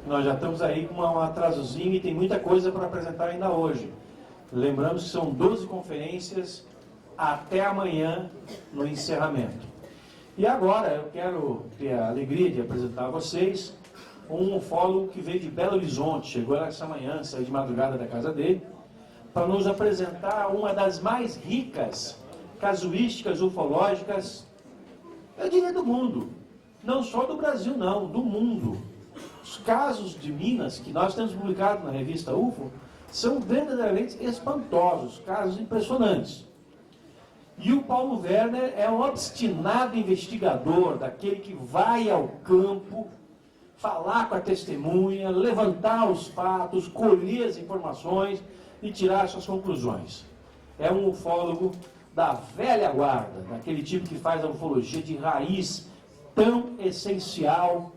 Nós já estamos aí com um atrasozinho e tem muita coisa para apresentar ainda hoje. Lembramos que são 12 conferências até amanhã no encerramento. E agora eu quero ter a alegria de apresentar a vocês um ufólogo que veio de Belo Horizonte, chegou essa manhã, saiu de madrugada da casa dele, para nos apresentar uma das mais ricas casuísticas ufológicas, eu diria, do mundo. Não só do Brasil, não, do mundo. Os casos de Minas, que nós temos publicado na revista UFO, são verdadeiramente espantosos, casos impressionantes. E o Paulo Werner é um obstinado investigador, daquele que vai ao campo, falar com a testemunha, levantar os fatos, colher as informações e tirar suas conclusões. É um ufólogo da velha guarda, daquele tipo que faz a ufologia de raiz tão essencial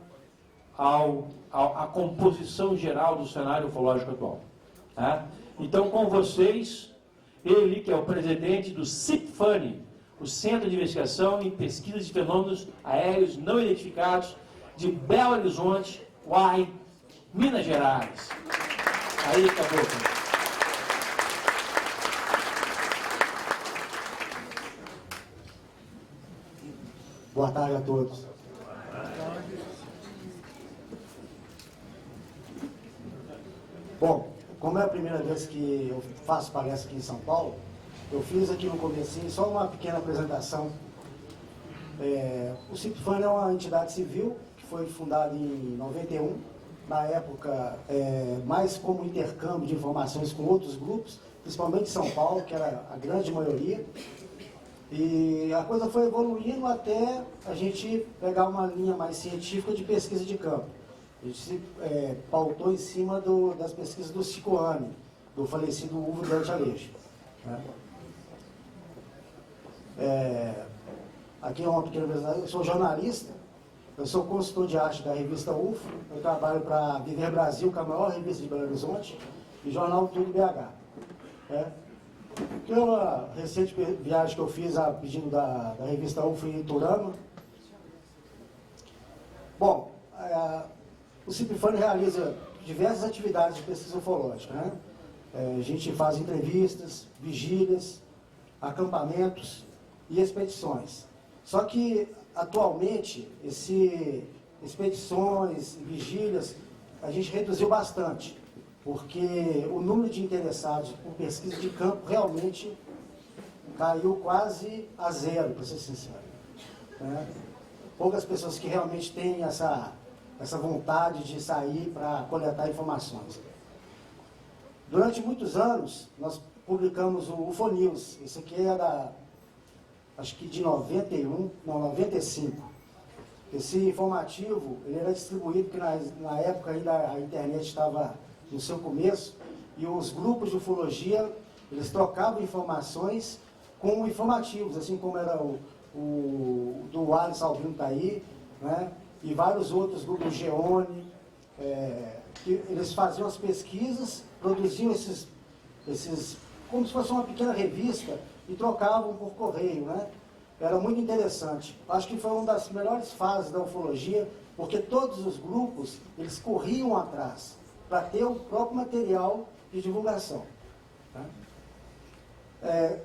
à composição geral do cenário ufológico atual. Tá? Então, com vocês, ele que é o presidente do CIPFANI, o Centro de Investigação e Pesquisa de Fenômenos Aéreos Não Identificados, de Belo Horizonte, Uai, Minas Gerais. Aí, acabou. Boa tarde a todos. Bom, como é a primeira vez que eu faço palestra aqui em São Paulo, eu fiz aqui no comecinho só uma pequena apresentação. O CIPFAN é uma entidade civil que foi fundada em 91, na época mais como intercâmbio de informações com outros grupos, principalmente São Paulo, que era a grande maioria. E a coisa foi evoluindo até a gente pegar uma linha mais científica de pesquisa de campo. A gente se pautou em cima das pesquisas do Cicoane, do falecido Uvo Dante Aleixo. Né? Aqui é uma pequena apresentação. Eu sou jornalista, eu sou consultor de arte da revista UFO, eu trabalho para Viver Brasil, que é a maior revista de Belo Horizonte, e Jornal Tudo BH. Pela recente viagem que eu fiz a pedido da revista UFO em Iturama. Bom, o CIPFAN realiza diversas atividades de pesquisa ufológica. Né? A gente faz entrevistas, vigílias, acampamentos e expedições. Só que, atualmente, expedições, vigílias, a gente reduziu bastante, porque o número de interessados por pesquisa de campo realmente caiu quase a zero, para ser sincero. Né? Poucas pessoas que realmente têm essa vontade de sair para coletar informações. Durante muitos anos, nós publicamos o UFO News. Esse aqui é acho que de 95. Esse informativo, ele era distribuído, porque na época ainda a internet estava no seu começo, e os grupos de ufologia, eles trocavam informações com informativos, assim como era o do Alisson Alvino tá aí, né? E vários outros grupos, Geone, que eles faziam as pesquisas, produziam esses, como se fosse uma pequena revista, e trocavam por correio, né? Era muito interessante. Acho que foi uma das melhores fases da ufologia, porque todos os grupos, eles corriam atrás, para ter o próprio material de divulgação. Tá?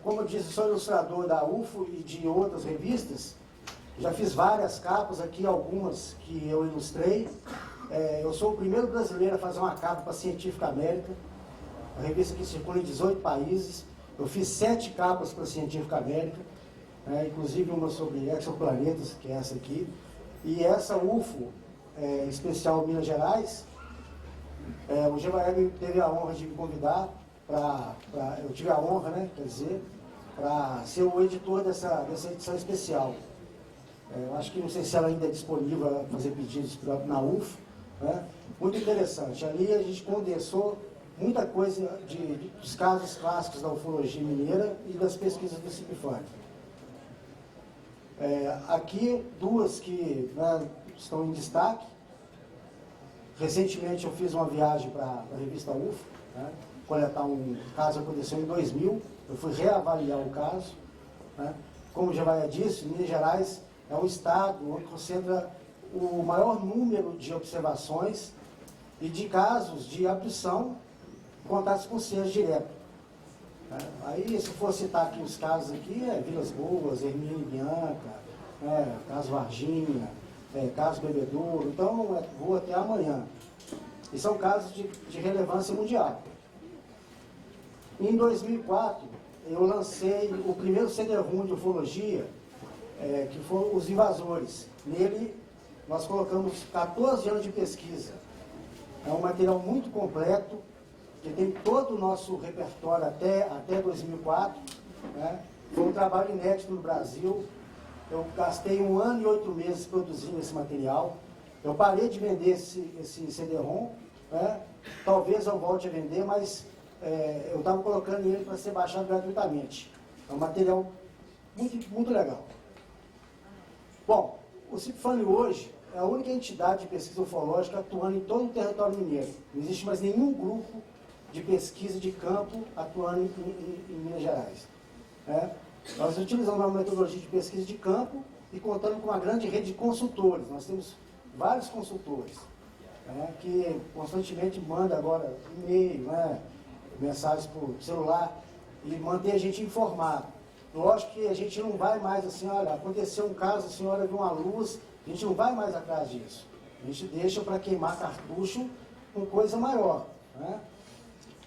Como eu disse, sou ilustrador da UFO e de outras revistas. Já fiz várias capas aqui, algumas que eu ilustrei. Eu sou o primeiro brasileiro a fazer uma capa para a Científica América, a revista que circula em 18 países. Eu fiz 7 capas para a Científica América, inclusive uma sobre exoplanetas, que é essa aqui. E essa UFO, especial Minas Gerais, o Gevaeg teve a honra de me convidar eu tive a honra, né, quer dizer, para ser o editor dessa edição especial. Eu acho que não sei se ela ainda é disponível para fazer pedidos na UFO, né? Muito interessante. Ali a gente condensou muita coisa dos casos clássicos da ufologia mineira e das pesquisas do CIPFAN. Aqui, duas que, né, estão em destaque. Recentemente eu fiz uma viagem para a revista UFO, né, coletar um caso que aconteceu em 2000, eu fui reavaliar o caso. Né. Como o Gevaia disse, Minas Gerais é um estado onde concentra o maior número de observações e de casos de abdução, contatos com seres direto. Aí, se for citar aqui os casos aqui, Vilas Boas, Hermínio e Bianca, caso Varginha, caso Bebedouro, então vou até amanhã. E são casos de relevância mundial. Em 2004, eu lancei o primeiro CD-ROM de ufologia, que foram Os Invasores. Nele, nós colocamos 14 anos de pesquisa. É um material muito completo, que tem todo o nosso repertório até 2004. Foi um trabalho inédito no Brasil. Eu gastei 1 ano e 8 meses produzindo esse material. Eu parei de vender esse CD-ROM. Talvez eu volte a vender, mas eu estava colocando ele para ser baixado gratuitamente. É um material muito, muito legal. Bom, o CIPFANI hoje é a única entidade de pesquisa ufológica atuando em todo o território mineiro. Não existe mais nenhum grupo de pesquisa de campo atuando em Minas Gerais. Nós utilizamos uma metodologia de pesquisa de campo e contando com uma grande rede de consultores. Nós temos vários consultores que constantemente mandam agora e-mail, mensagens por celular e mantém a gente informado. Lógico que a gente não vai mais assim, olha, aconteceu um caso, a senhora viu uma luz, a gente não vai mais atrás disso. A gente deixa para queimar cartucho com coisa maior.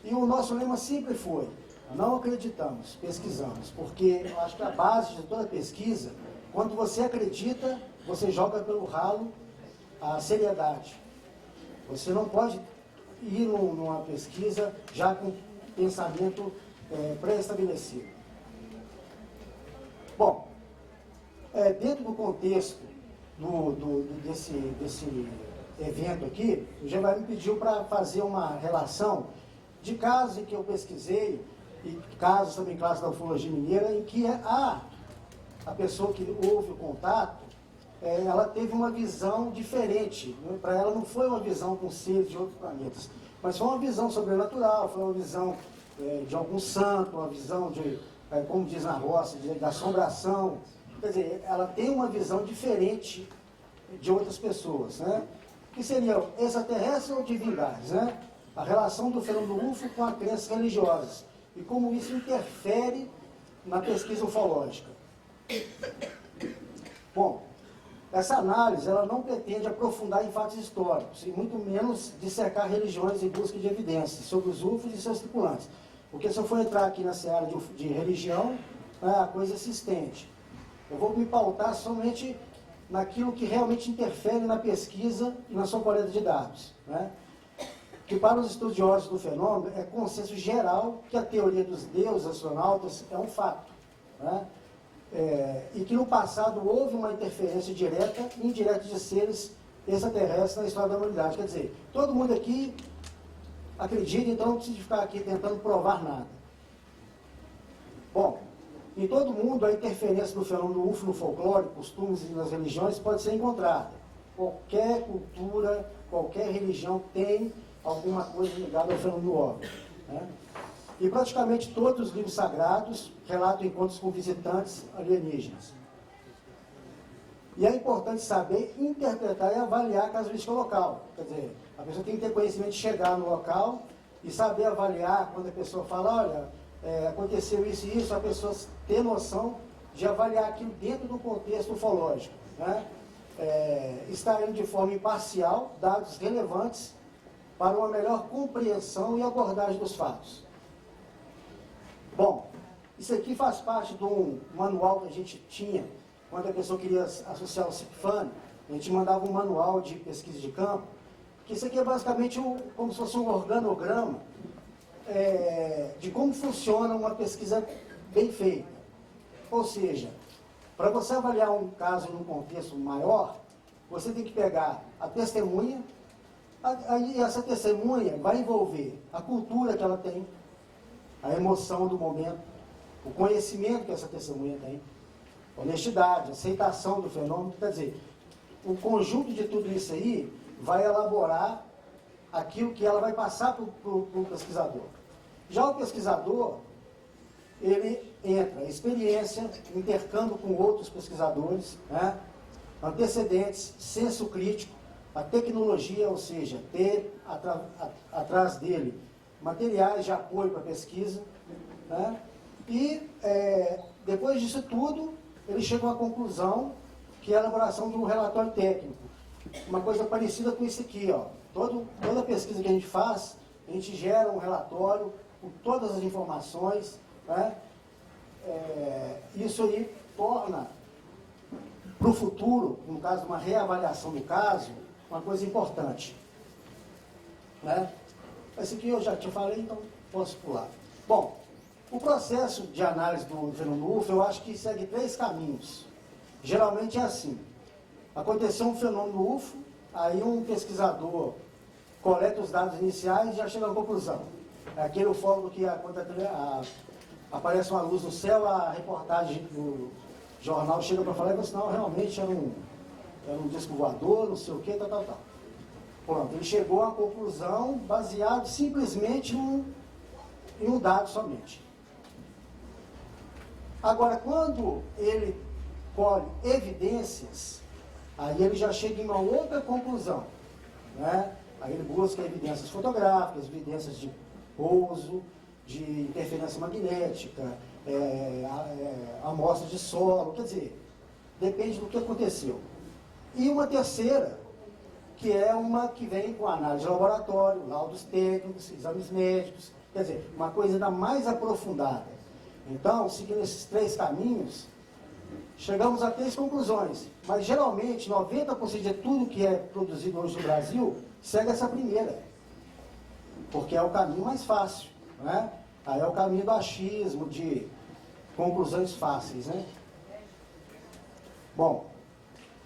E o nosso lema sempre foi, não acreditamos, pesquisamos, porque eu acho que a base de toda pesquisa, quando você acredita, você joga pelo ralo a seriedade. Você não pode ir numa pesquisa já com pensamento pré-estabelecido. Bom, dentro do contexto desse evento aqui, o Gevair me pediu para fazer uma relação de casos em que eu pesquisei, e casos também classes da ufologia mineira, em que a pessoa que houve o contato, ela teve uma visão diferente. Para ela não foi uma visão com seres de outros planetas, mas foi uma visão sobrenatural, foi uma visão de algum santo, uma visão de, como diz na roça, de assombração. Quer dizer, ela tem uma visão diferente de outras pessoas, que seriam extraterrestres ou divindades, a relação do fenômeno UFO com as crenças religiosas e como isso interfere na pesquisa ufológica. Bom, essa análise ela não pretende aprofundar em fatos históricos e muito menos dissecar religiões em busca de evidências sobre os UFOs e seus tripulantes. Porque se eu for entrar aqui na seara de religião, a coisa é existente. Eu vou me pautar somente naquilo que realmente interfere na pesquisa e na sua coleta de dados. Que para os estudiosos do fenômeno é consenso geral que a teoria dos deuses astronautas é um fato. E que no passado houve uma interferência direta e indireta de seres extraterrestres na história da humanidade. Quer dizer, todo mundo aqui acredita, então não precisa ficar aqui tentando provar nada. Bom, em todo mundo a interferência do fenômeno UFO no folclore, costumes e nas religiões pode ser encontrada. Qualquer cultura, qualquer religião tem alguma coisa ligada ao fenômeno OVNI. E praticamente todos os livros sagrados relatam encontros com visitantes alienígenas. E é importante saber interpretar e avaliar a casuística local. Quer dizer, a pessoa tem que ter conhecimento de chegar no local e saber avaliar quando a pessoa fala, olha, aconteceu isso e isso, a pessoa ter noção de avaliar aquilo dentro do contexto ufológico. Extraindo de forma imparcial dados relevantes para uma melhor compreensão e abordagem dos fatos. Bom, isso aqui faz parte de um manual que a gente tinha, quando a pessoa queria associar o CIPFANI, a gente mandava um manual de pesquisa de campo, que isso aqui é basicamente como se fosse um organograma de como funciona uma pesquisa bem feita. Ou seja, para você avaliar um caso num contexto maior, você tem que pegar a testemunha, aí essa testemunha vai envolver a cultura que ela tem, a emoção do momento, o conhecimento que essa testemunha tem, honestidade, aceitação do fenômeno. Quer dizer, o conjunto de tudo isso aí vai elaborar aquilo que ela vai passar para o pesquisador. Já o pesquisador, ele entra em experiência, intercâmbio com outros pesquisadores, antecedentes, senso crítico, a tecnologia, ou seja, ter atrás dele materiais de apoio para a pesquisa, né? E, depois disso tudo, ele chegou à conclusão que é a elaboração de um relatório técnico. Uma coisa parecida com isso aqui, ó. Toda pesquisa que a gente faz, a gente gera um relatório com todas as informações, né? Isso aí torna, para o futuro, no caso de uma reavaliação do caso, uma coisa importante, né? Esse aqui eu já te falei, então posso pular. Bom, o processo de análise do fenômeno UFO, eu acho que segue 3 caminhos. Geralmente é assim: aconteceu um fenômeno UFO, aí um pesquisador coleta os dados iniciais e já chega à conclusão. É aquele ufólogo que aparece uma luz no céu, a reportagem do jornal chega para falar e fala assim, não, realmente era um disco voador, não sei o que, tal. Pronto, ele chegou à conclusão baseado simplesmente em um dado somente. Agora, quando ele colhe evidências, aí ele já chega em uma outra conclusão, né? Aí ele busca evidências fotográficas, evidências de pouso, de interferência magnética, amostra de solo, quer dizer, depende do que aconteceu. E uma terceira, que é uma que vem com análise de laboratório, laudos técnicos, exames médicos, quer dizer, uma coisa ainda mais aprofundada. Então, seguindo esses 3 caminhos, chegamos a 3 conclusões, mas geralmente 90% de tudo que é produzido hoje no Brasil segue essa primeira, porque é o caminho mais fácil, né? Aí é o caminho do achismo, de conclusões fáceis, né? Bom,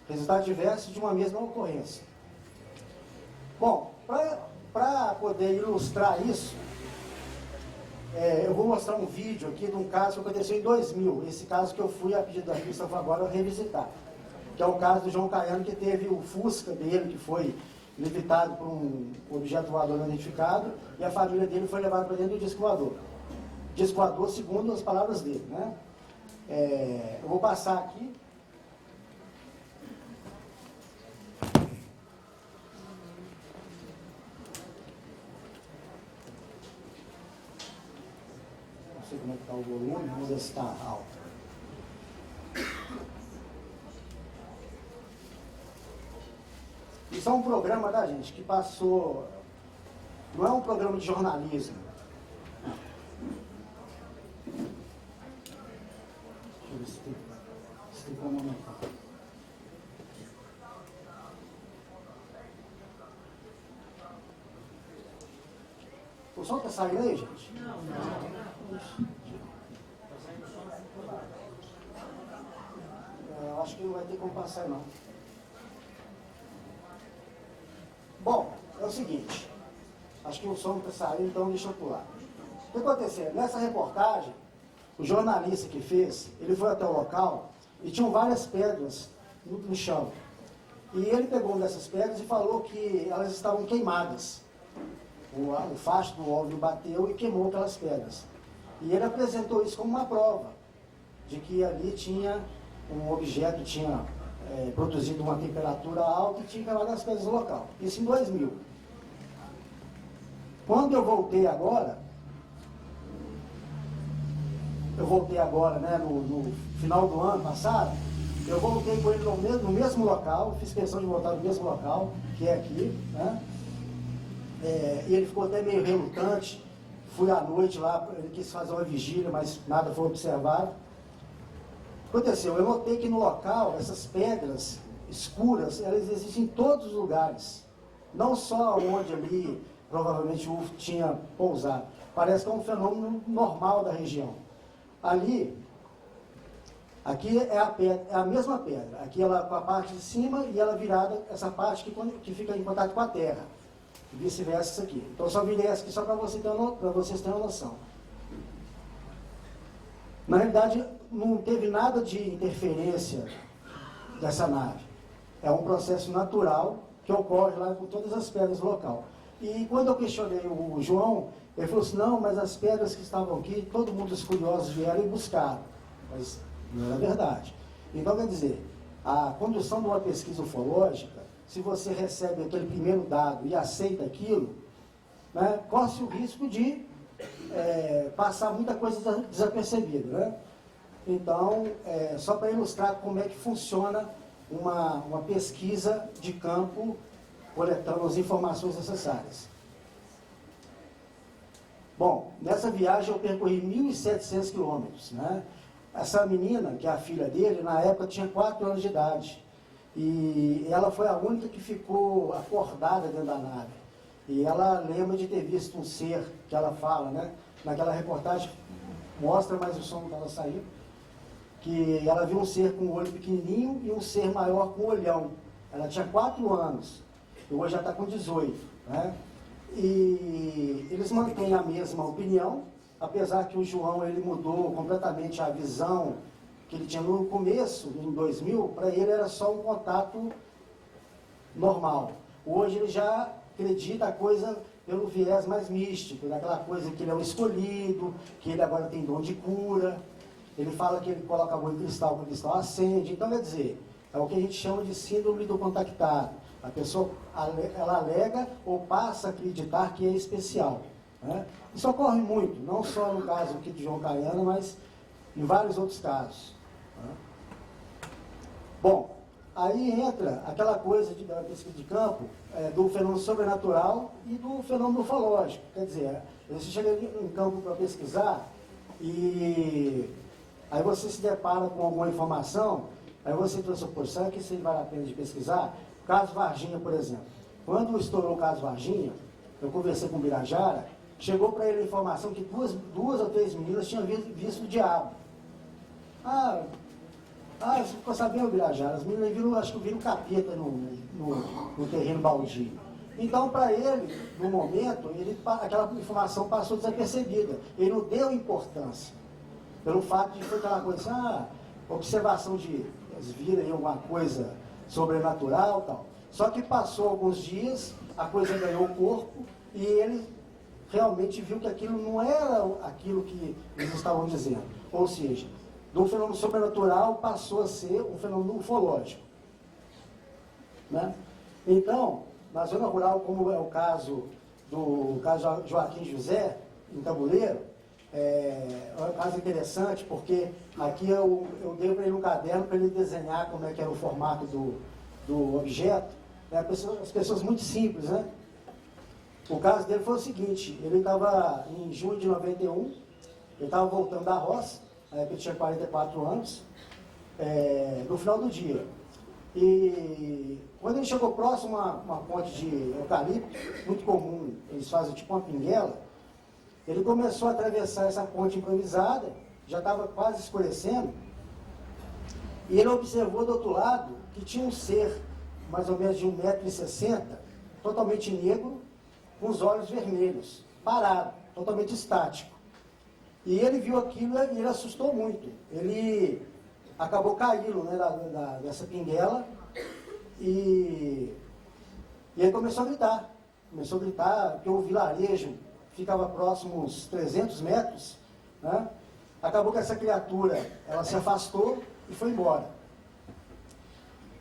resultado diverso de uma mesma ocorrência. Bom, para poder ilustrar isso, eu vou mostrar um vídeo aqui de um caso que aconteceu em 2000, esse caso que eu fui a pedido da Cristóvão agora revisitar, que é o caso do João Caiano, que teve o Fusca dele, que foi levitado por um objeto voador não identificado, e a família dele foi levada para dentro do disco voador. Disco voador, segundo as palavras dele, né? Eu vou passar aqui. Não sei como é que está o volume, vamos ver se está alto. Isso é um programa da gente que passou, não é um programa de jornalismo. Deixa eu ver se tem como aumentar. O som está saindo aí, gente? Não. Eu acho que não vai ter como passar, não. Bom, é o seguinte, acho que o som está saindo, então deixa eu pular. O que aconteceu? Nessa reportagem, o jornalista que fez, ele foi até o local e tinham várias pedras no chão. E ele pegou uma dessas pedras e falou que elas estavam queimadas. O facho do óleo bateu e queimou aquelas pedras. E ele apresentou isso como uma prova de que ali tinha um objeto, tinha produzido uma temperatura alta e tinha queimado as pedras no local. Isso em 2000. Quando eu voltei agora, né, no final do ano passado, eu voltei com ele no mesmo local, fiz questão de voltar no mesmo local, que é aqui, né? E ele ficou até meio relutante. Fui à noite lá, ele quis fazer uma vigília, mas nada foi observado. O que aconteceu? Eu notei que no local, essas pedras escuras, elas existem em todos os lugares. Não só onde ali, provavelmente, o UFO tinha pousado. Parece que é um fenômeno normal da região. Ali, aqui é a mesma pedra. Aqui ela com a parte de cima e ela virada, essa parte que fica em contato com a terra. E vice-versa isso aqui. Então, eu só virei essa aqui só para vocês terem uma noção. Na realidade, não teve nada de interferência dessa nave. É um processo natural que ocorre lá com todas as pedras do local. E quando eu questionei o João, ele falou assim, não, mas as pedras que estavam aqui, todo mundo, os curiosos, vieram e buscaram. Mas não era verdade. Então, quer dizer, a condução de uma pesquisa ufológica se você recebe aquele primeiro dado e aceita aquilo, né, corre-se o risco de passar muita coisa desapercebida, né? Então, só para ilustrar como é que funciona uma pesquisa de campo coletando as informações necessárias. Bom, nessa viagem eu percorri 1.700 quilômetros, né? Essa menina, que é a filha dele, na época tinha 4 anos de idade. E ela foi a única que ficou acordada dentro da nave. E ela lembra de ter visto um ser, que ela fala, né? Naquela reportagem, mostra mais o som que ela saiu, que ela viu um ser com o olho pequenininho e um ser maior com o olhão. Ela tinha 4 anos, e hoje já está com 18, né? E eles mantêm a mesma opinião, apesar que o João ele mudou completamente a visão que ele tinha no começo, em 2000, para ele era só um contato normal. Hoje ele já acredita a coisa pelo viés mais místico, daquela coisa que ele é o escolhido, que ele agora tem dom de cura. Ele fala que ele coloca a mão em cristal, que o cristal acende. Então, quer dizer, é o que a gente chama de síndrome do contactado. A pessoa, ela alega ou passa a acreditar que é especial, né? Isso ocorre muito, não só no caso aqui de João Caiana, mas em vários outros casos, né? Bom, aí entra aquela coisa da pesquisa de campo, do fenômeno sobrenatural e do fenômeno ufológico. Quer dizer, você chega em campo para pesquisar e aí você se depara com alguma informação, aí você pensa, pô, será que isso aí vale a pena de pesquisar? O caso Varginha, por exemplo. Quando estourou o caso Varginha, eu conversei com o Birajara, chegou para ele a informação que duas ou três meninas tinham visto o diabo. Você ficou sabendo, Birajara? As meninas viram, acho que viram capeta no terreno baldio. Então, para ele, no momento, aquela informação passou desapercebida. Ele não deu importância. Pelo fato de que foi aquela coisa, observação de eles viram aí alguma coisa sobrenatural e tal. Só que passou alguns dias, a coisa ganhou o corpo e ele realmente viu que aquilo não era aquilo que eles estavam dizendo. Ou seja, de um fenômeno sobrenatural passou a ser um fenômeno ufológico, né? Então, na zona rural, como é o caso do caso Joaquim José, em Tabuleiro, é um caso interessante, porque aqui eu dei para ele um caderno para ele desenhar como é que era o formato do objeto, né? As pessoas muito simples, né? O caso dele foi o seguinte, ele estava em junho de 91, ele estava voltando da roça, na época ele tinha 44 anos, no final do dia. E quando ele chegou próximo a uma ponte de eucalipto, muito comum, eles fazem tipo uma pinguela, ele começou a atravessar essa ponte improvisada, já estava quase escurecendo, e ele observou do outro lado que tinha um ser, mais ou menos de 1,60 m, totalmente negro, com os olhos vermelhos, parado, totalmente estático. E ele viu aquilo e ele assustou muito. Ele acabou caindo, né, dessa pinguela e ele começou a gritar. Porque o vilarejo ficava próximo uns 300 metros, né? Acabou que essa criatura, ela se afastou e foi embora.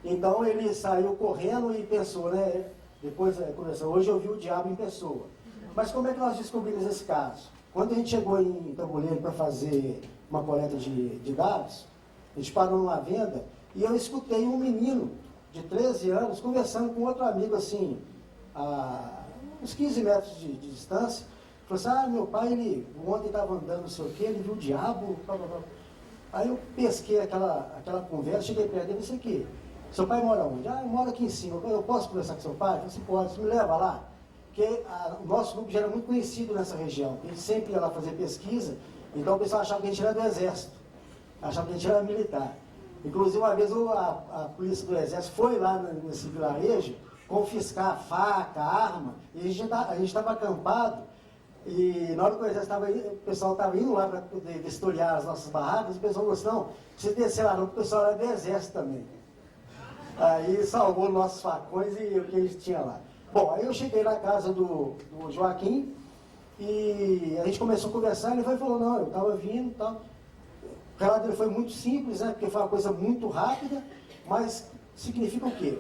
Então ele saiu correndo e pensou, né? Depois começou, hoje eu vi o diabo em pessoa. Mas como é que nós descobrimos esse caso? Quando a gente chegou em Tabuleiro para fazer uma coleta de dados, a gente parou numa venda e eu escutei um menino de 13 anos conversando com outro amigo assim, a uns 15 metros de distância. Falou assim, meu pai, ele ontem estava andando, não sei o quê, ele viu o diabo, blá, blá, blá. Aí eu pesquei aquela conversa, cheguei perto dele e disse aqui, seu pai mora onde? Eu moro aqui em cima, eu posso conversar com seu pai? Eu falei, você pode, você me leva lá? Porque o nosso grupo já era muito conhecido nessa região, ele sempre ia lá fazer pesquisa, então o pessoal achava que a gente era do exército, achava que a gente era militar. Inclusive uma vez a polícia do exército foi lá nesse vilarejo confiscar a faca, a arma, e a gente estava acampado, e na hora que o exército estava aí, o pessoal estava indo lá para poder vistoriar as nossas barracas, e o pessoal falou assim, não, você descer lá não, porque o pessoal era do exército também. Aí salvou nossos facões e o que a gente tinha lá. Bom, aí eu cheguei na casa do Joaquim e a gente começou a conversar, ele falou, não, eu estava vindo e tal. O relato dele foi muito simples, né, porque foi uma coisa muito rápida, mas significa o quê?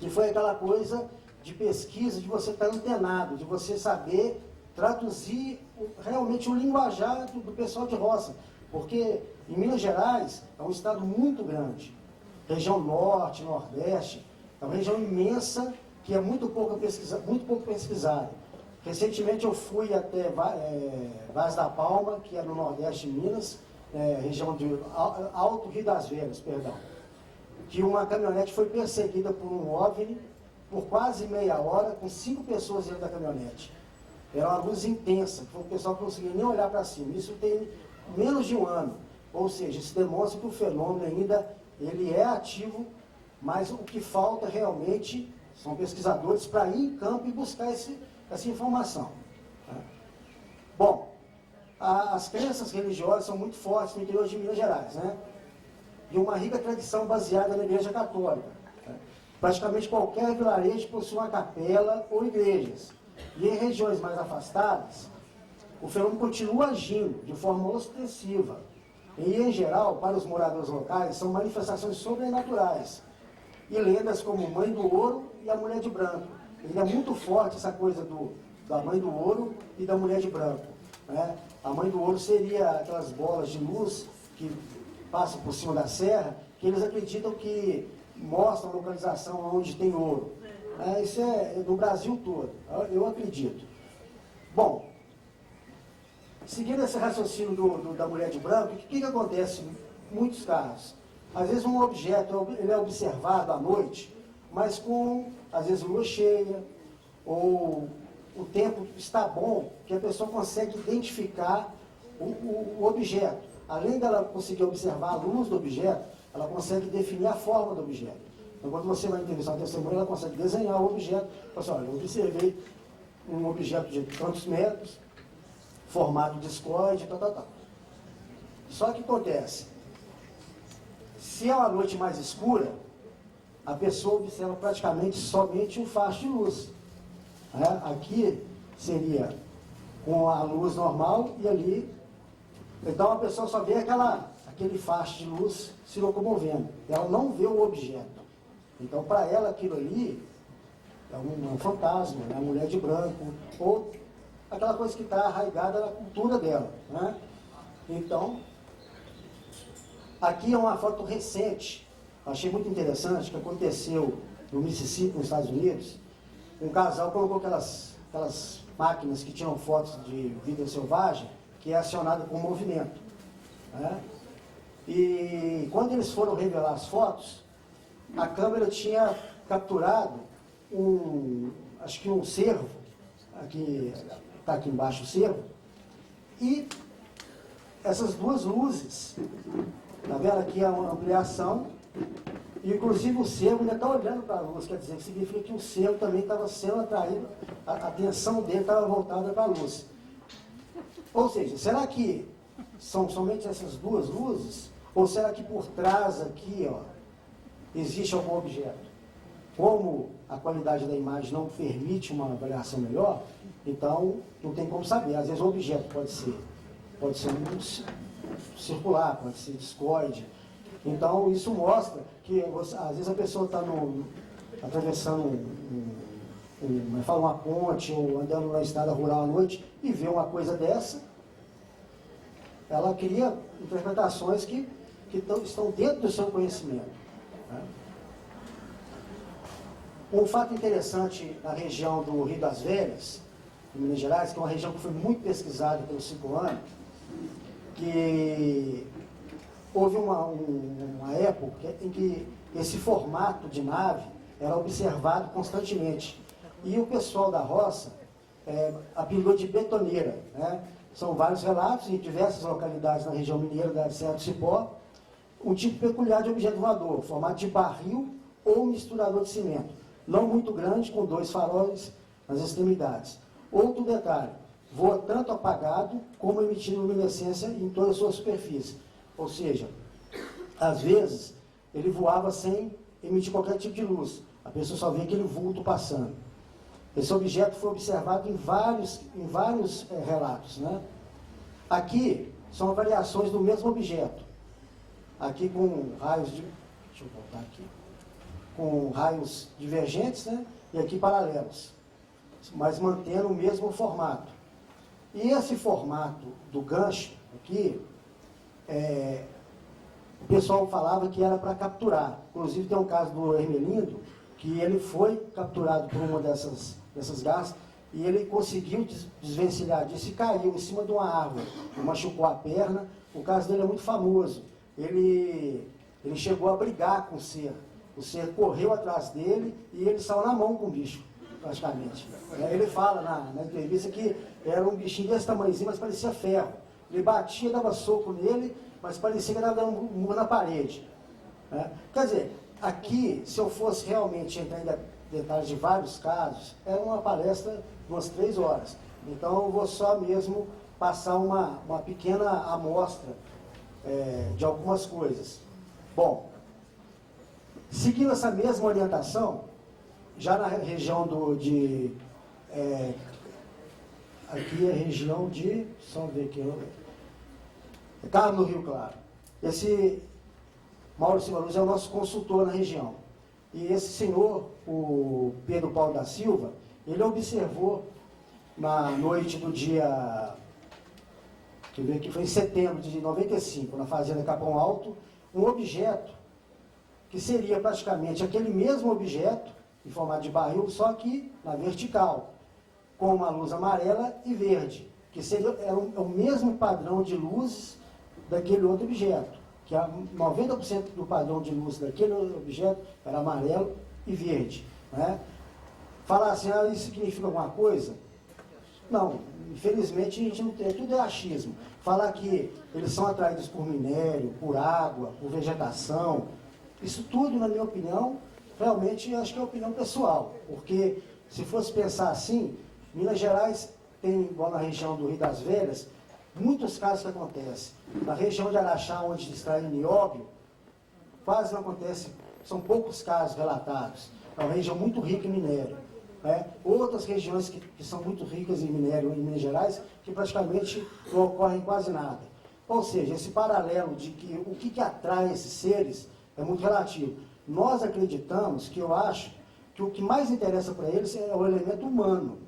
que foi aquela coisa de pesquisa, de você estar antenado, de você saber traduzir realmente o linguajar do pessoal de roça. Porque em Minas Gerais é um estado muito grande, região norte, nordeste, é uma região imensa que é muito pouco pesquisada. Recentemente eu fui até Vaz da Palma, que é no nordeste de Minas, região de Alto Rio das Velhas, perdão, que uma caminhonete foi perseguida por um OVNI por quase meia hora, com 5 pessoas dentro da caminhonete. Era uma luz intensa, que o pessoal não conseguia nem olhar para cima. Isso tem menos de um ano. Ou seja, isso demonstra que o fenômeno ainda ele é ativo, mas o que falta realmente são pesquisadores para ir em campo e buscar essa informação. Bom, as crenças religiosas são muito fortes no interior de Minas Gerais, né? E uma rica tradição baseada na Igreja Católica. Praticamente qualquer vilarejo possui uma capela ou igrejas. E em regiões mais afastadas, o fenômeno continua agindo de forma ostensiva. E, em geral, para os moradores locais, são manifestações sobrenaturais. E lendas como Mãe do Ouro e a Mulher de Branco. Ainda é muito forte essa coisa da Mãe do Ouro e da Mulher de Branco. Né? A Mãe do Ouro seria aquelas bolas de luz que passam por cima da serra, que eles acreditam que mostram a localização onde tem ouro. Isso é no Brasil todo, eu acredito. Bom, seguindo esse raciocínio da Mulher de Branco, o que acontece em muitos casos? Às vezes um objeto ele é observado à noite, mas com, às vezes, lua cheia, ou o tempo está bom, que a pessoa consegue identificar o objeto. Além dela conseguir observar a luz do objeto, ela consegue definir a forma do objeto. Então, quando você vai entrevistar uma testemunha, ela consegue desenhar o objeto. Fala assim, olha, eu observei um objeto de tantos metros, formato discoide, tal. Só que acontece, se é uma noite mais escura, a pessoa observa praticamente somente um facho de luz. Aqui seria com a luz normal e ali, então a pessoa só vê aquele facho de luz se locomovendo. Ela não vê o objeto. Então, para ela, aquilo ali é um fantasma, é a Mulher de Branco, ou aquela coisa que está arraigada na cultura dela. Né? Então, aqui é uma foto recente, achei muito interessante, que aconteceu no Mississippi, nos Estados Unidos. Um casal colocou aquelas máquinas que tiram fotos de vida selvagem, que é acionada com movimento. Né? E quando eles foram revelar as fotos, a câmera tinha capturado acho que um cervo, está aqui embaixo o cervo, e essas duas luzes, está vendo aqui a ampliação, e inclusive o cervo ainda está olhando para a luz, quer dizer, que significa que o cervo também estava sendo atraído, a atenção dele estava voltada para a luz. Ou seja, será que são somente essas duas luzes? Ou será que por trás aqui, existe algum objeto? Como a qualidade da imagem não permite uma avaliação melhor, então não tem como saber. Às vezes o objeto pode ser circular, pode ser discoide. Então isso mostra que às vezes a pessoa está atravessando uma ponte ou andando na estrada rural à noite e vê uma coisa dessa, ela cria interpretações que estão dentro do seu conhecimento. Né? Um fato interessante na região do Rio das Velhas, em Minas Gerais, que é uma região que foi muito pesquisada pelos 5 anos, que houve uma época em que esse formato de nave era observado constantemente. E o pessoal da roça apelidou de betoneira. Né? São vários relatos em diversas localidades na região mineira da Serra do Cipó, um tipo peculiar de objeto voador, formato de barril ou misturador de cimento, não muito grande, com 2 faróis nas extremidades. Outro detalhe, voa tanto apagado como emitindo luminescência em toda a sua superfície. Ou seja, às vezes ele voava sem emitir qualquer tipo de luz, a pessoa só vê aquele vulto passando. Esse objeto foi observado em vários relatos. Né? Aqui são variações do mesmo objeto. Aqui com raios de... Deixa eu voltar aqui. com raios divergentes, né? E aqui paralelos, mas mantendo o mesmo formato. E esse formato do gancho aqui, o pessoal falava que era para capturar. Inclusive tem um caso do Hermelindo, que ele foi capturado por uma dessas garças, e ele conseguiu desvencilhar disso e caiu em cima de uma árvore, machucou a perna. O caso dele é muito famoso. Ele chegou a brigar com o ser correu atrás dele e ele saiu na mão com o bicho, praticamente. Ele fala na entrevista que era um bichinho desse tamanhozinho, mas parecia ferro. Ele batia, dava soco nele, mas parecia que estava dando um murro na parede. Quer dizer, aqui, se eu fosse realmente entrar em detalhes de vários casos, era uma palestra de umas 3 horas. Então, eu vou só mesmo passar uma pequena amostra de algumas coisas. Bom, seguindo essa mesma orientação, já na região aqui é a região de, só ver aqui, Carmo do Rio Claro. Esse Mauro Silva Luz é o nosso consultor na região. E esse senhor, o Pedro Paulo da Silva, ele observou na noite do dia, que eu vi aqui, foi em setembro de 95, na fazenda Capão Alto, um objeto que seria praticamente aquele mesmo objeto, em formato de barril, só que na vertical, com uma luz amarela e verde, que é o mesmo padrão de luzes daquele outro objeto, que 90% do padrão de luz daquele objeto era amarelo e verde. Né? Falar assim, isso significa alguma coisa? Não, infelizmente a gente não tem, tudo é achismo. Falar que eles são atraídos por minério, por água, por vegetação, isso tudo, na minha opinião, realmente acho que é opinião pessoal, porque se fosse pensar assim, Minas Gerais tem, igual na região do Rio das Velhas, muitos casos que acontecem. Na região de Araxá, onde extrai nióbio, quase não acontece, são poucos casos relatados. É uma região muito rica em minério. Outras regiões que são muito ricas em minério em Minas Gerais, que praticamente não ocorrem quase nada. Ou seja, esse paralelo de que o que atrai esses seres é muito relativo. Nós acreditamos, que eu acho, que o que mais interessa para eles é o elemento humano,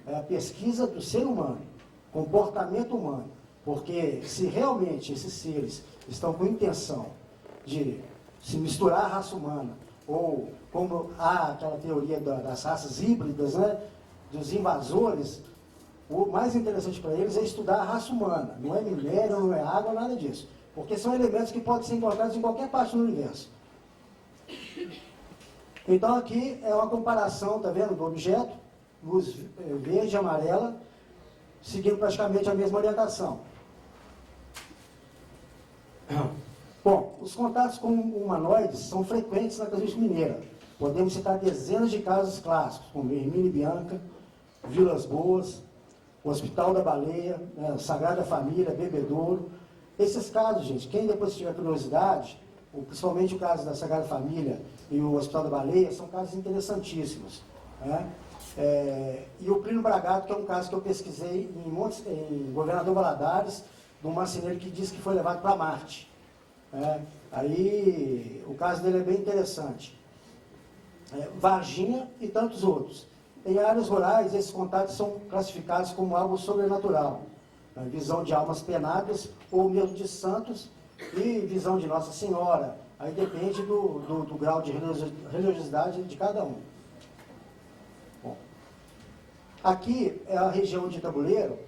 é a pesquisa do ser humano, comportamento humano. Porque se realmente esses seres estão com intenção de se misturar à raça humana, ou como há aquela teoria das raças híbridas, né, dos invasores, o mais interessante para eles é estudar a raça humana. Não é minério, não é água, nada disso. Porque são elementos que podem ser encontrados em qualquer parte do universo. Então aqui é uma comparação, tá vendo, do objeto, luz verde e amarela, seguindo praticamente a mesma orientação. Bom, os contatos com humanoides são frequentes na casuística mineira. Podemos citar dezenas de casos clássicos, como Hermínio e Bianca, Vilas Boas, o Hospital da Baleia, Sagrada Família, Bebedouro. Esses casos, gente, quem depois tiver curiosidade, principalmente o caso da Sagrada Família e o Hospital da Baleia, são casos interessantíssimos. E o Plínio Bragato, que é um caso que eu pesquisei em Governador Valadares, de um marceneiro que disse que foi levado para Marte. Aí o caso dele é bem interessante. Varginha e tantos outros. Em áreas rurais, esses contatos são classificados como algo sobrenatural. Visão de almas penadas, ou mesmo de santos, e visão de Nossa Senhora. Aí depende do grau de religiosidade de cada um. Bom, aqui é a região de Tabuleiro,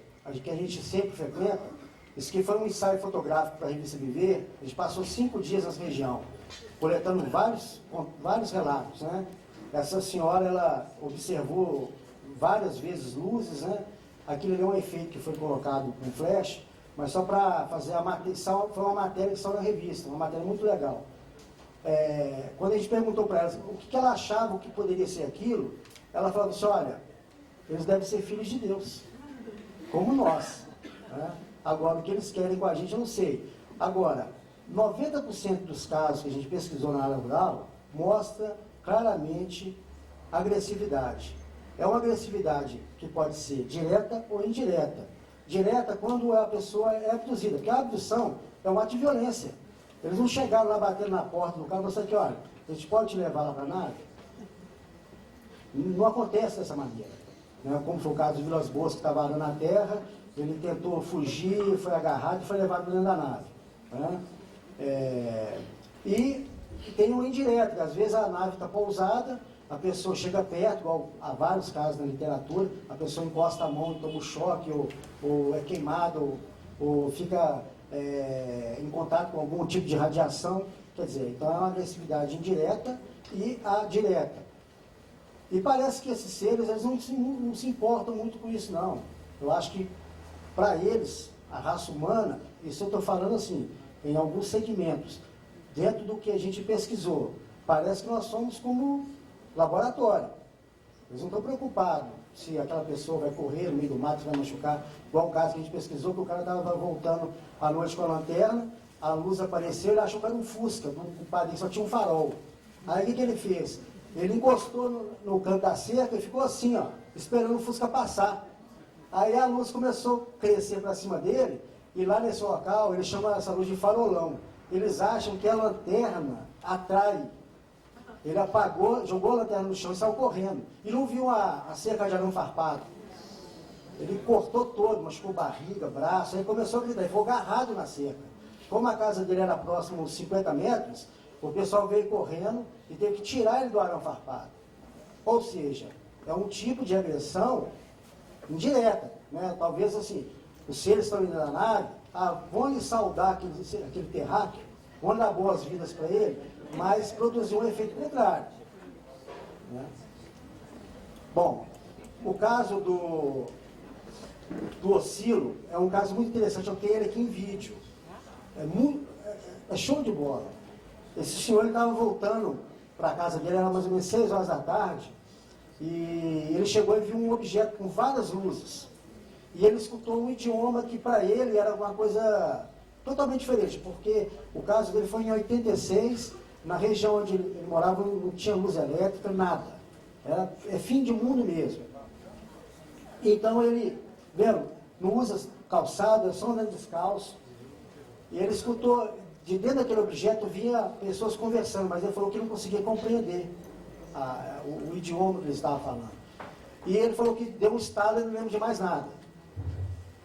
que a gente sempre frequenta. Isso aqui foi um ensaio fotográfico para a revista Viver. A gente passou 5 dias nessa região, coletando vários relatos. Né? Essa senhora, ela observou várias vezes luzes, né? Aquilo ali é um efeito que foi colocado com flash, mas só para fazer a matéria, foi uma matéria que saiu na revista, uma matéria muito legal. Quando a gente perguntou para ela o que ela achava que poderia ser aquilo, ela falou assim, olha, eles devem ser filhos de Deus, como nós. Né? Agora, o que eles querem com a gente, eu não sei. Agora, 90% dos casos que a gente pesquisou na área rural mostra claramente agressividade. É uma agressividade que pode ser direta ou indireta. Direta quando a pessoa é abduzida, porque a abdução é um ato de violência. Eles não chegaram lá batendo na porta do cara e falaram aqui, olha, a gente pode te levar lá para a nave? Não acontece dessa maneira. Né? Como foi o caso de Vilas Boas, que estava na terra, ele tentou fugir, foi agarrado e foi levado dentro da nave. Né? E tem um indireto, que às vezes a nave está pousada, a pessoa chega perto, igual há vários casos na literatura, a pessoa encosta a mão e toma um choque, ou é queimado, ou fica em contato com algum tipo de radiação. Quer dizer, então é uma agressividade indireta e a direta. E parece que esses seres eles não se importam muito com isso, não. Eu acho que, para eles, a raça humana, isso eu estou falando assim, em alguns segmentos, dentro do que a gente pesquisou, parece que nós somos como laboratório. Eles não estão preocupados se aquela pessoa vai correr no meio do mato, vai machucar, igual o caso que a gente pesquisou, que o cara estava voltando à noite com a lanterna, a luz apareceu, ele achou que era um Fusca, um padrinho, só tinha um farol. Aí o que ele fez? Ele encostou no canto da cerca e ficou assim, ó, esperando o Fusca passar. Aí a luz começou a crescer para cima dele, e lá nesse local, eles chamam essa luz de farolão. Eles acham que a lanterna atrai. Ele apagou, jogou a lanterna no chão e saiu correndo. E não viu a cerca de arame farpado. Ele cortou todo, machucou barriga, braço, aí começou a gritar, ele ficou agarrado na cerca. Como a casa dele era próximo uns 50 metros, o pessoal veio correndo e teve que tirar ele do arame farpado. Ou seja, é um tipo de agressão indireta. Né? Talvez assim, os seres estão indo na nave, vão lhe saudar aquele terráqueo, vão dar boas-vindas para ele, mas produziu um efeito contrário. Né? Bom, o caso do Ocilo é um caso muito interessante, eu tenho ele aqui em vídeo. É show de bola. Esse senhor estava voltando para a casa dele, era mais ou menos 6 horas da tarde, e ele chegou e viu um objeto com várias luzes. E ele escutou um idioma que para ele era uma coisa totalmente diferente, porque o caso dele foi em 86, na região onde ele morava não tinha luz elétrica, nada. É fim de mundo mesmo. Então ele, não usa calçado, é só andando descalço. E ele escutou, de dentro daquele objeto, via pessoas conversando, mas ele falou que não conseguia compreender o idioma que ele estava falando. E ele falou que deu um estalo e não lembra de mais nada.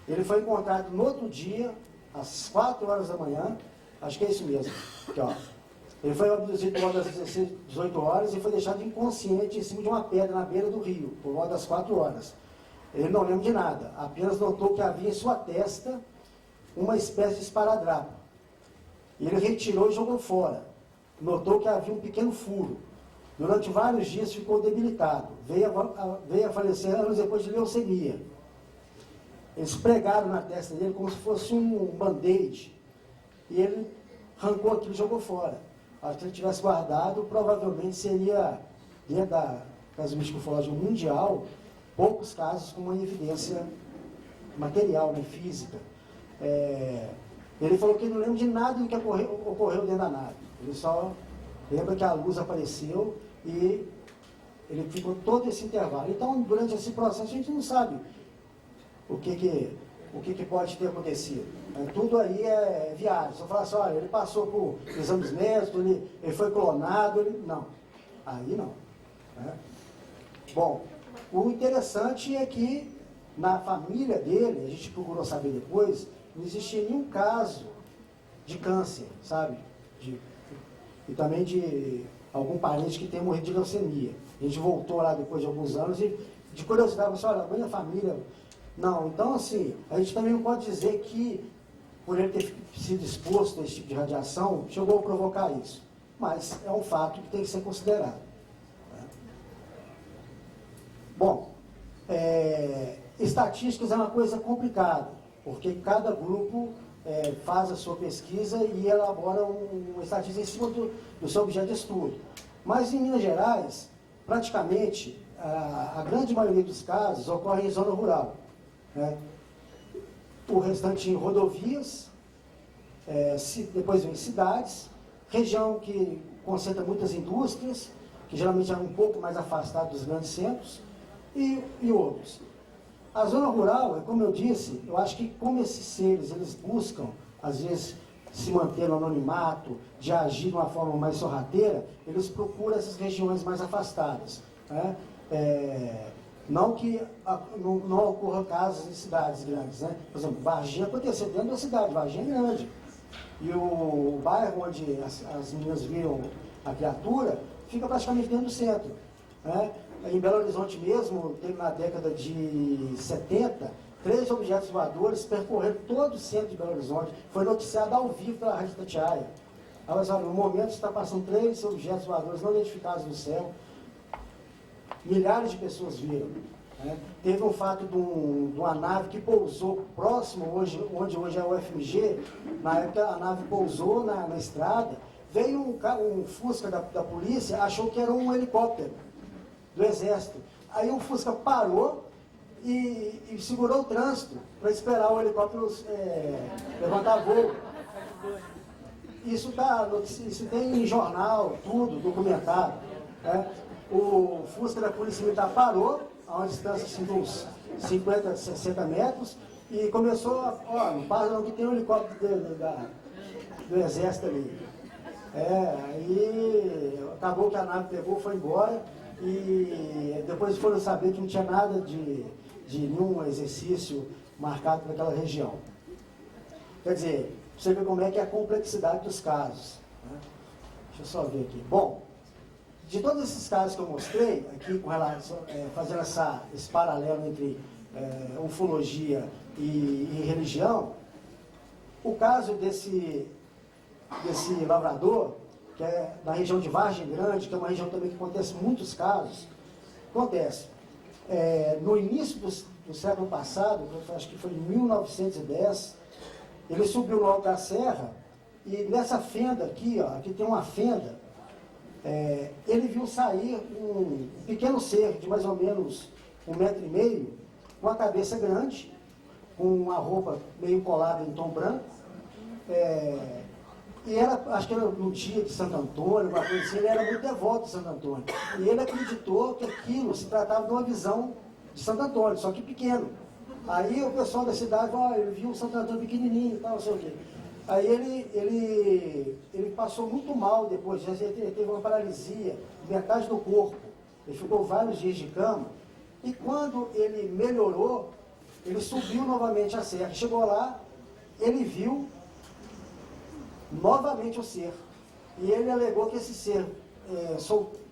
Ele foi encontrado no outro dia, às 4 horas da manhã, acho que é isso mesmo. Aqui, ó. Ele foi abduzido por volta das 16, 18 horas e foi deixado inconsciente em cima de uma pedra na beira do rio, por volta das 4 horas. Ele não lembra de nada, apenas notou que havia em sua testa uma espécie de esparadrapo. Ele retirou e jogou fora. Notou que havia um pequeno furo. Durante vários dias ficou debilitado. Veio a falecer anos depois de leucemia. Eles pregaram na testa dele como se fosse um band-aid. E ele arrancou aquilo e jogou fora. Se ele tivesse guardado, provavelmente seria, dentro da casuística ufológica mundial, poucos casos com uma evidência material, né, física. Ele falou que ele não lembra de nada do que ocorreu dentro da nave. Ele só lembra que a luz apareceu e ele ficou todo esse intervalo. Então, durante esse processo, a gente não sabe o que pode ter acontecido. Tudo aí é viagem. Só fala assim, olha, ele passou por exames médicos, ele foi clonado, não. Aí não. Né? Bom, o interessante é que na família dele, a gente procurou saber depois, não existia nenhum caso de câncer, sabe? E também de algum parente que tenha morrido de leucemia. A gente voltou lá depois de alguns anos e, de curiosidade, falou assim, olha, a minha família... Não, então assim, a gente também não pode dizer que, por ele ter sido exposto a esse tipo de radiação, chegou a provocar isso. Mas é um fato que tem que ser considerado. Né? Bom, estatísticas é uma coisa complicada, porque cada grupo faz a sua pesquisa e elabora uma estatística em cima do seu objeto de estudo. Mas em Minas Gerais, praticamente, a grande maioria dos casos ocorre em zona rural. Né? O restante em rodovias, depois vem cidades, região que concentra muitas indústrias, que geralmente é um pouco mais afastado dos grandes centros, e outros. A zona rural, como eu disse, eu acho que como esses seres, eles buscam, às vezes, se manter no anonimato, de agir de uma forma mais sorrateira, eles procuram essas regiões mais afastadas. Né? Não que não ocorra casos em cidades grandes. Né? Por exemplo, Varginha aconteceu dentro da cidade, Varginha é grande. E o bairro onde as meninas viram a criatura fica praticamente dentro do centro. Né? Em Belo Horizonte mesmo, teve na década de 70, 3 objetos voadores percorreram todo o centro de Belo Horizonte. Foi noticiado ao vivo pela Rádio Itatiaia. Mas, olha, no momento está passando 3 objetos voadores não identificados no céu. Milhares de pessoas viram. Né? Teve um fato de uma nave que pousou próximo, onde hoje é o UFMG. Na época, a nave pousou na estrada. Veio um Fusca da polícia, achou que era um helicóptero do Exército. Aí o Fusca parou e segurou o trânsito para esperar o helicóptero levantar voo. Isso tem em jornal, tudo, documentado. Né? O Fusca da Polícia Militar parou, a uma distância assim, de uns 50, 60 metros, e começou não para não, que tem um helicóptero do Exército ali. Aí acabou que a nave pegou, foi embora, e depois foram saber que não tinha nada de nenhum exercício marcado naquela região. Quer dizer, você vê como é que é a complexidade dos casos. Né? Deixa eu só ver aqui. Bom, de todos esses casos que eu mostrei, aqui com relação, fazendo esse paralelo entre ufologia e religião, o caso desse lavrador, que é na região de Vargem Grande, que é uma região também que acontece muitos casos, acontece. No início do século passado, acho que foi em 1910, ele subiu no alto da serra e nessa fenda aqui, aqui tem uma fenda, ele viu sair um pequeno ser de mais ou menos 1,5 metros, com a cabeça grande, com uma roupa meio colada em tom branco, e acho que era no dia de Santo Antônio, uma coisa assim, ele era muito devoto de Santo Antônio. E ele acreditou que aquilo se tratava de uma visão de Santo Antônio, só que pequeno. Aí o pessoal da cidade, ele viu o Santo Antônio pequenininho e tal, não sei o quê. Aí ele passou muito mal depois, ele teve uma paralisia, metade do corpo. Ele ficou vários dias de cama. E quando ele melhorou, ele subiu novamente a serra. Chegou lá, ele viu novamente o ser. E ele alegou que esse ser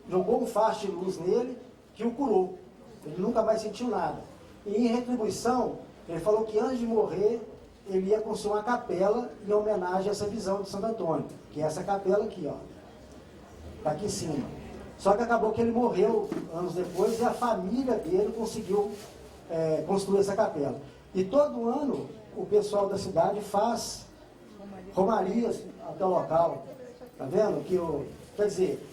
jogou um facho de luz nele que o curou. Ele nunca mais sentiu nada. E em retribuição, ele falou que antes de morrer, ele ia construir uma capela em homenagem a essa visão de Santo Antônio, que é essa capela aqui, está aqui em cima. Só que acabou que ele morreu anos depois e a família dele conseguiu construir essa capela. E todo ano o pessoal da cidade faz romarias até o local. Está vendo? Quer dizer,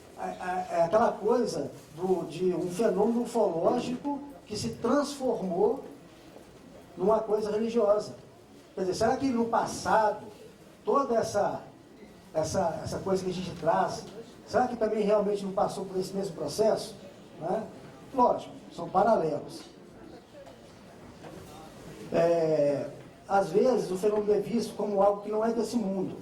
é aquela coisa de um fenômeno ufológico que se transformou numa coisa religiosa. Quer dizer, será que no passado, toda essa coisa que a gente traz, será que também realmente não passou por esse mesmo processo? Né? Lógico, são paralelos. Às vezes o fenômeno é visto como algo que não é desse mundo.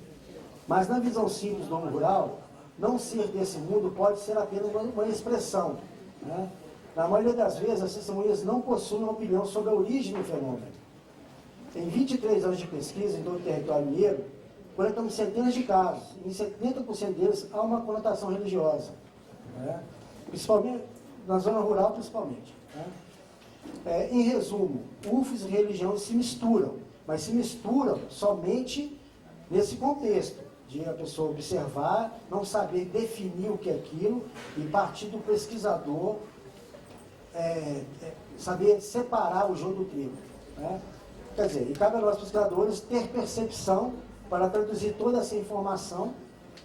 Mas na visão simples do homem rural, não ser desse mundo pode ser apenas uma expressão. Né? Na maioria das vezes, as testemunhas não possuem uma opinião sobre a origem do fenômeno. Em 23 anos de pesquisa em todo o território mineiro, coletamos centenas de casos. Em 70% deles há uma conotação religiosa. Né? Principalmente, na zona rural principalmente. Né? Em resumo, UFOs e religião se misturam, mas se misturam somente nesse contexto, de a pessoa observar, não saber definir o que é aquilo, e partir do pesquisador saber separar o joio do trigo. Né? Quer dizer, e cabe a nós pesquisadores ter percepção para traduzir toda essa informação,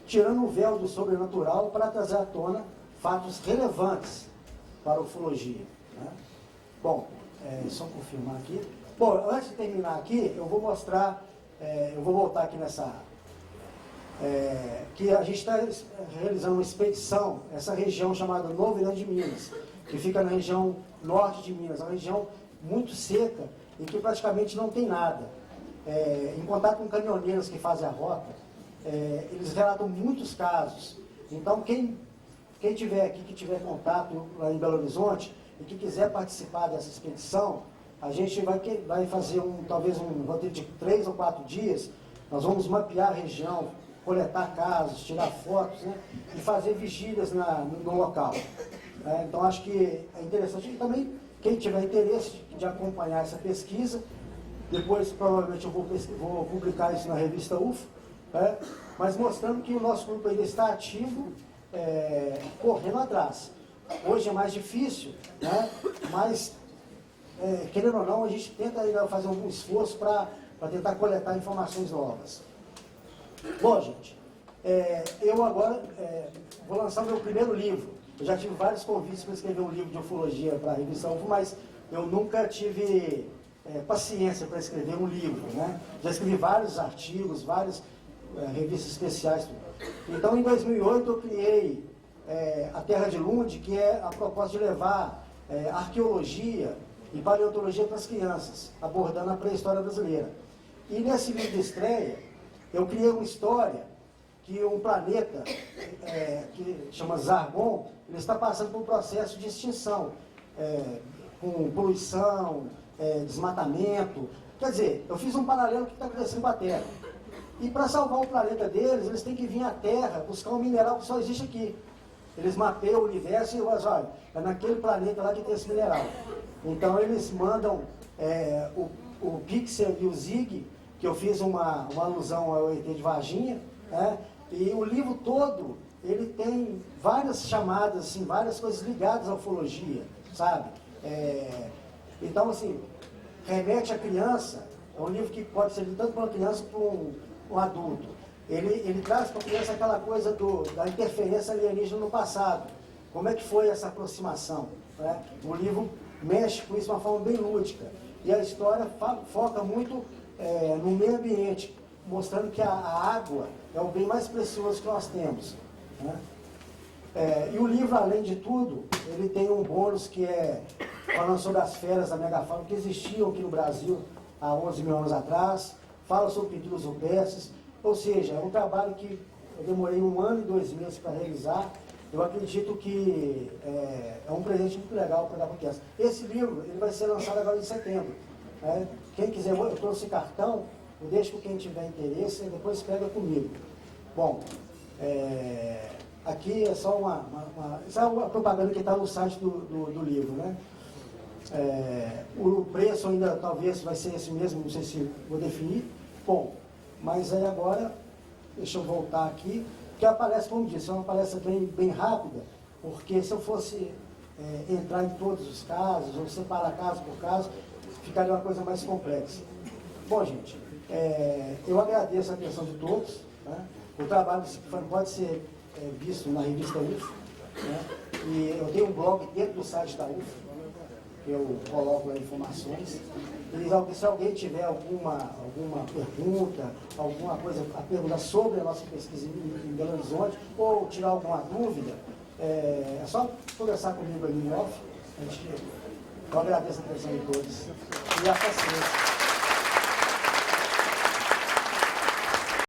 tirando o véu do sobrenatural para trazer à tona fatos relevantes para a ufologia. Né? Bom, só confirmar aqui. Bom, antes de terminar aqui, eu vou mostrar, eu vou voltar aqui nessa... que a gente está realizando uma expedição, essa região chamada Novo Irã de Minas, que fica na região norte de Minas, uma região muito seca, em que praticamente não tem nada. Em contato com caminhoneiros que fazem a rota, eles relatam muitos casos. Então, quem tiver aqui, que tiver contato lá em Belo Horizonte e que quiser participar dessa expedição, a gente vai fazer talvez um roteiro de 3 ou 4 dias. Nós vamos mapear a região, coletar casos, tirar fotos, né, e fazer vigílias no local. Então, acho que é interessante. E também, quem tiver interesse de acompanhar essa pesquisa, depois, provavelmente, eu vou publicar isso na revista UFO, mas mostrando que o nosso grupo ainda está ativo, correndo atrás. Hoje é mais difícil, né, mas, querendo ou não, a gente tenta ainda fazer um esforço para tentar coletar informações novas. Bom, gente, eu agora vou lançar o meu primeiro livro. Eu já tive vários convites para escrever um livro de ufologia para a revista UFO, mas eu nunca tive paciência para escrever um livro, né? Já escrevi vários artigos, várias revistas especiais. Então, em 2008, eu criei a Terra de Lund, que é a proposta de levar arqueologia e paleontologia para as crianças, abordando a pré-história brasileira. E nesse livro de estreia, eu criei uma história que um planeta que chama Zargon, ele está passando por um processo de extinção, com poluição, desmatamento. Quer dizer, eu fiz um paralelo que está acontecendo com a Terra. E para salvar o planeta deles, eles têm que vir à Terra buscar um mineral que só existe aqui. Eles mapeiam o universo e dizem, olha, é naquele planeta lá que tem esse mineral. Então eles mandam o Pixel e o Zig, que eu fiz uma alusão ao ET de Varginha, né? E o livro todo, ele tem várias chamadas, assim, várias coisas ligadas à ufologia, sabe? Então, assim, remete à criança, é um livro que pode ser lido tanto para uma criança como para um adulto. Ele traz para a criança aquela coisa da interferência alienígena no passado. Como é que foi essa aproximação? Né? O livro mexe com isso de uma forma bem lúdica. E a história foca muito no meio ambiente, mostrando que a água é o bem mais precioso que nós temos. Né? E o livro, além de tudo, ele tem um bônus que falando sobre as feras da megafauna que existiam aqui no Brasil há 11 mil anos atrás, fala sobre pinturas rupestres, ou seja, é um trabalho que eu demorei 1 ano e 2 meses para realizar. Eu acredito que é um presente muito legal para dar para criança. Esse livro ele vai ser lançado agora em setembro. Né? Quem quiser, eu trouxe cartão, eu deixo com quem tiver interesse e depois pega comigo. Bom, aqui é só uma propaganda que está no site do livro, né? O preço ainda talvez vai ser esse mesmo, não sei se vou definir. Bom, mas aí agora, deixa eu voltar aqui, que a palestra, como disse, é uma palestra bem rápida, porque se eu fosse entrar em todos os casos, ou separar caso por caso, ficaria uma coisa mais complexa. Bom, gente, eu agradeço a atenção de todos. Né? O trabalho pode ser visto na revista UFO. Né? E eu tenho um blog dentro do site da UFO, que eu coloco lá informações. E se alguém tiver alguma pergunta, alguma coisa a perguntar sobre a nossa pesquisa em Belo Horizonte, ou tirar alguma dúvida, é só conversar comigo aí em off. Eu agradeço a atenção de todos e a paciência.